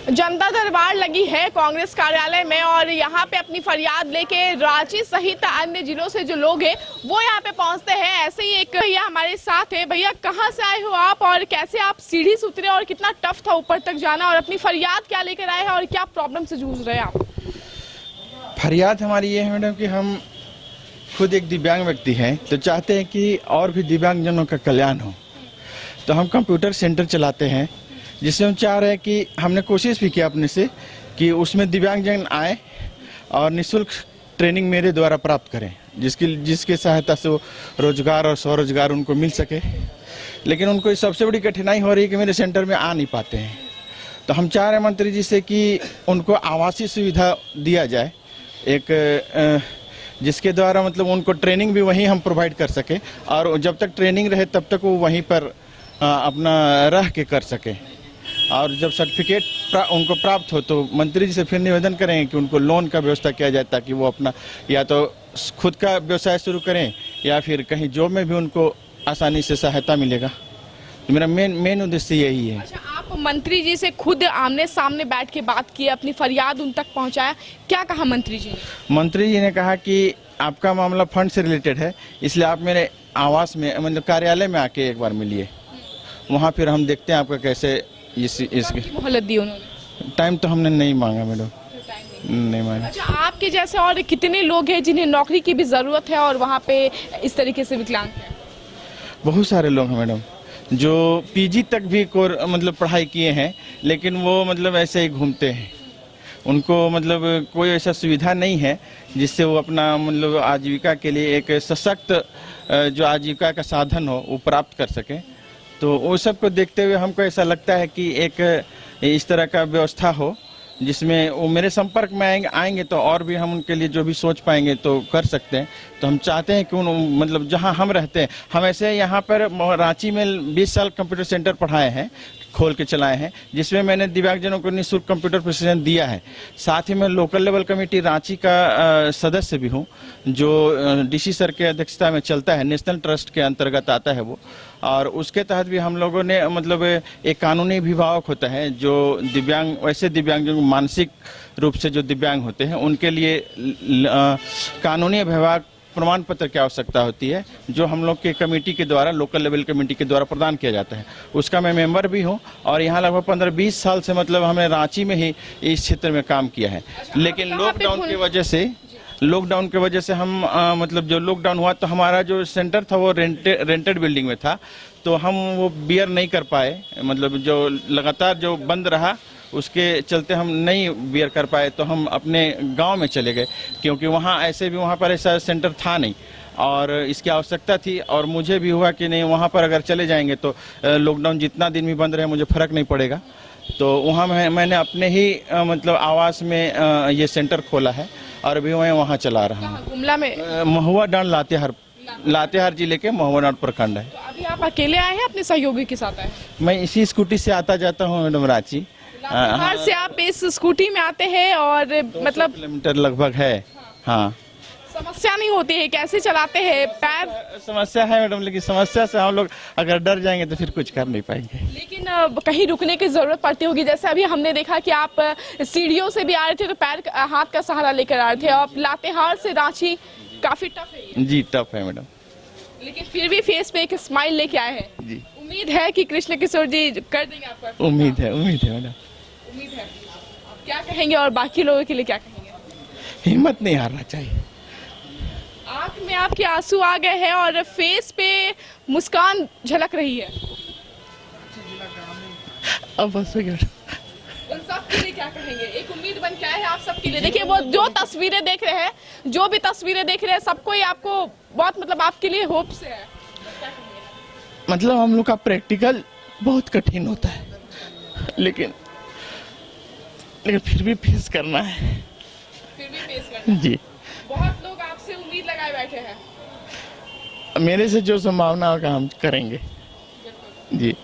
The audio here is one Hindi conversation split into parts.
जनता दरबार लगी है कांग्रेस कार्यालय में और यहाँ पे अपनी फरियाद लेके रांची सहित अन्य जिलों से जो लोग हैं वो यहाँ पे पहुँचते हैं। ऐसे ही एक भैया हमारे साथ है। भैया, कहाँ से आए हो आप और कैसे आप सीढ़ी से उतरे और कितना टफ था ऊपर तक जाना, और अपनी फरियाद क्या लेकर आए हैं और क्या प्रॉब्लम से जूझ रहे हैं आप? फरियाद हमारी ये है मैडम कि हम खुद एक दिव्यांग व्यक्ति हैं, तो चाहते हैं कि और भी दिव्यांगजनों का कल्याण हो। तो हम कंप्यूटर सेंटर चलाते हैं, जिसमें हम चाह रहे हैं कि हमने कोशिश भी किया अपने से कि उसमें दिव्यांगजन आए और निःशुल्क ट्रेनिंग मेरे द्वारा प्राप्त करें, जिसके सहायता से वो रोजगार और स्वरोजगार उनको मिल सके। लेकिन उनको सबसे बड़ी कठिनाई हो रही है कि मेरे सेंटर में आ नहीं पाते हैं। तो हम चाह रहे हैं मंत्री जी से कि उनको आवासीय सुविधा दिया जाए, एक जिसके द्वारा मतलब उनको ट्रेनिंग भी वहीं हम प्रोवाइड कर सके, और जब तक ट्रेनिंग रहे तब तक वो वहीं पर अपना रह के कर सके। और जब सर्टिफिकेट उनको प्राप्त हो तो मंत्री जी से फिर निवेदन करेंगे कि उनको लोन का व्यवस्था किया जाए, ताकि वो अपना या तो खुद का व्यवसाय शुरू करें या फिर कहीं जॉब में भी उनको आसानी से सहायता मिलेगा। तो मेरा मेन उद्देश्य यही है। अच्छा, आप मंत्री जी से खुद आमने सामने बैठ के बात की, अपनी फरियाद उन तक पहुंचाया, क्या कहा मंत्री जी ने? मंत्री जी ने कहा कि आपका मामला फंड से रिलेटेड है, इसलिए आप मेरे आवास में मतलब कार्यालय में आके एक बार मिलिए, वहाँ फिर हम देखते हैं आपका कैसे इसकी मोहलत दी उन्होंने। टाइम तो हमने नहीं मांगा मैडम, नहीं मांगा। अच्छा, आपके जैसे और कितने लोग हैं जिन्हें नौकरी की भी ज़रूरत है और वहाँ पे इस तरीके से विकलांग हैं? बहुत सारे लोग हैं मैडम, जो पीजी तक भी मतलब पढ़ाई किए हैं, लेकिन वो मतलब ऐसे ही घूमते हैं। उनको मतलब कोई ऐसा सुविधा नहीं है जिससे वो अपना मतलब आजीविका के लिए एक सशक्त जो आजीविका का साधन हो वो प्राप्त कर सके। तो वो सब को देखते हुए हमको ऐसा लगता है कि एक इस तरह का व्यवस्था हो जिसमें वो मेरे संपर्क में आएंगे तो और भी हम उनके लिए जो भी सोच पाएंगे तो कर सकते हैं। तो हम चाहते हैं कि मतलब जहां हम रहते हैं, हम ऐसे यहाँ पर रांची में 20 साल कंप्यूटर सेंटर पढ़ाए हैं, खोल के चलाए हैं, जिसमें मैंने दिव्यांगजनों को निःशुल्क कंप्यूटर प्रशिक्षण दिया है। साथ ही मैं लोकल लेवल कमेटी रांची का सदस्य भी हूँ, जो डीसी सर के अध्यक्षता में चलता है, नेशनल ट्रस्ट के अंतर्गत आता है वो। और उसके तहत भी हम लोगों ने मतलब एक कानूनी अभिभावक होता है जो दिव्यांग, वैसे दिव्यांग जो मानसिक रूप से जो दिव्यांग होते हैं उनके लिए कानूनी अभिभावक प्रमाण पत्र की आवश्यकता होती है, जो हम लोग के कमेटी के द्वारा, लोकल लेवल कमेटी के द्वारा प्रदान किया जाता है। उसका मैं मेंबर भी हूं और यहाँ लगभग 15-20 साल से मतलब हमने रांची में ही इस क्षेत्र में काम किया है। लेकिन लॉकडाउन की वजह से हम मतलब जो लॉकडाउन हुआ तो हमारा जो सेंटर था वो रेंटेड बिल्डिंग में था, तो हम वो बियर नहीं कर पाए, मतलब जो लगातार जो बंद रहा उसके चलते हम नहीं बियर कर पाए। तो हम अपने गांव में चले गए, क्योंकि वहाँ ऐसे भी वहाँ पर ऐसा सेंटर था नहीं और इसकी आवश्यकता थी। और मुझे भी हुआ कि नहीं, वहाँ पर अगर चले जाएंगे तो लॉकडाउन जितना दिन भी बंद रहे मुझे फ़र्क नहीं पड़ेगा। तो वहाँ मैंने अपने ही मतलब आवास में ये सेंटर खोला है और अभी मैं वहाँ चला रहा हूँ। गुमला में महुआ डांड लातेहार जिले के महुआ डांड प्रखंड है। तो अभी आप अकेले आए हैं, अपने सहयोगी के साथ आए हैं? मैं इसी स्कूटी से आता जाता हूँ मैडम रांची। लातेहार से आप इस स्कूटी में आते हैं और मतलब किलोमीटर लगभग है। हाँ, समस्या नहीं होती है? कैसे चलाते हैं? पैर समस्या है मैडम, लेकिन समस्या से हम लोग अगर डर जाएंगे तो फिर कुछ कर नहीं पाएंगे। लेकिन कहीं रुकने की जरूरत पड़ती होगी, जैसे अभी हमने देखा कि आप सीढ़ियों से भी आ रहे थे तो पैर हाथ का सहारा लेकर आ रहे थे, और लातेहार से रांची काफी टफ है ये। जी टफ है मैडम, लेकिन फिर भी फेस पे एक स्माइल लेके आए हैं। जी उम्मीद है कि कृष्ण किशोर जी कर देंगे आपका? उम्मीद है मैडम, उम्मीद है। क्या कहेंगे और बाकी लोगों के लिए क्या कहेंगे? हिम्मत नहीं हारना चाहिए। आंख में आपके आंसू आ गए हैं और फेस पे मुस्कान झलक रही है। अब बस उन सब के लिए क्या कहेंगे? एक उम्मीद बन के आए हैं आप सबके लिए। देखिए, वो जो तस्वीरें देख रहे हैं, जो भी तस्वीरें देख रहे हैं, सबको ही आपको बहुत मतलब आपके लिए होप से है। क्या कहेंगे? मतलब हम लोग का प्रैक्टिकल बहुत कठिन होता है, लेकिन फिर भी फेस करना है। फिर भी फेस करना है। जी, बहुत लोग आपसे उम्मीद लगाए बैठे हैं। मेरे से जो संभावना होगा हम करेंगे। जी,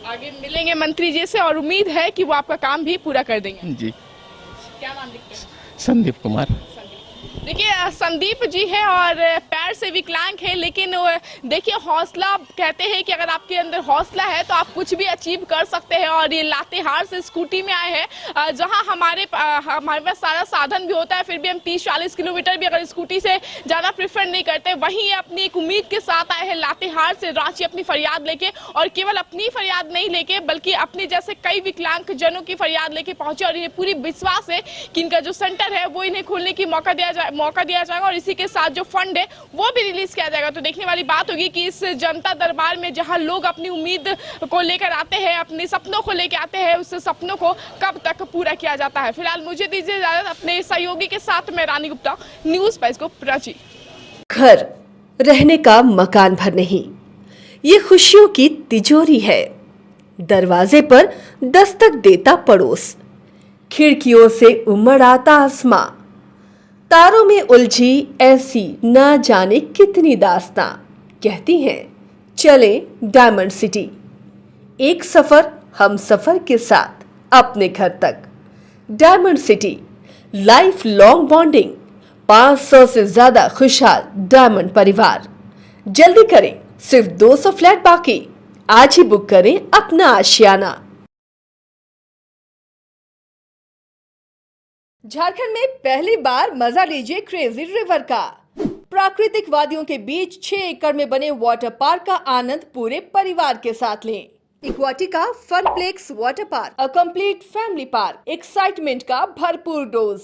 आगे मिलेंगे मंत्री जी से और उम्मीद है कि वो आपका काम भी पूरा कर देंगे। जी। क्या नाम लिखते हैं? संदीप कुमार। संदीप। देखिए संदीप जी है और पैर से विकलांग है, लेकिन देखिए हौसला, कहते हैं कि अगर आपके अंदर हौसला है तो आप कुछ भी अचीव कर सकते हैं। और ये लातेहार से स्कूटी में आए हैं, जहां हमारे पास सारा साधन भी होता है, फिर भी हम 30-40 किलोमीटर भी अगर स्कूटी से जाना प्रेफर नहीं करते। वहीं ये अपनी एक उम्मीद के साथ आए हैं लातेहार से रांची अपनी फरियाद लेके, और केवल अपनी फरियाद नहीं लेके बल्कि अपने जैसे कई विकलांग जनों की फरियाद लेके पहुंचे। और ये पूरी विश्वास है कि इनका जो सेंटर है वो इन्हें खोलने की मौका दिया जाएगा और इसी के साथ जो फंड है वो भी रिलीज किया जाएगा। तो देखने वाली बात होगी कि इस जनता दरबार में जहां लोग अपनी उम्मीद को लेकर आते हैं, अपने सपनों को लेकर आते हैं, उस सपनों को कब तक पूरा किया जाता है। फिलहाल मुझे दीजिए इजाजत, अपने सहयोगी के साथ मैं रानी गुप्ता, न्यूज़ पेरिस्कोप रांची। घर रहने का मकान भर नहीं, ये खुशियों की तिजोरी है। दरवाजे पर दस्तक देता पड़ोस, खिड़कियों से उमड़ आता आसमां, तारों में उलझी ऐसी न जाने कितनी दास्तां। कहती हैं चले डायमंड सिटी, एक सफर हम सफर के साथ अपने घर तक। Diamond city, life long bonding, 500 से ज्यादा खुशहाल डायमंड परिवार। जल्दी करें, सिर्फ 200 फ्लैट बाकी, आज ही बुक करें अपना आशियाना। झारखंड में पहली बार मजा लीजिए क्रेजी रिवर का। प्राकृतिक वादियों के बीच 6 एकड़ में बने वाटर पार्क का आनंद पूरे परिवार के साथ लें। Aquatica Funplex water park, a complete family park, excitement का भरपूर dose,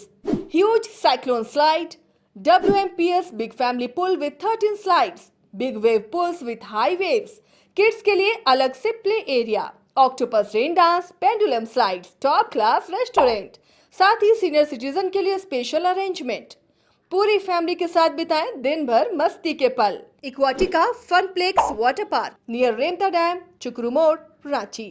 huge cyclone slide, WMPS big family pool with 13 slides, big wave pools with high waves, kids के लिए अलग से play area, octopus rain dance, pendulum slides, top class restaurant, साथ ही सीनियर सिटीजन के लिए स्पेशल अरेंजमेंट। पूरी फैमिली के साथ बिताएं दिन भर मस्ती के पल। इक्वाटिका Funplex water park near Remta dam, चुकरू मोड़, रांची।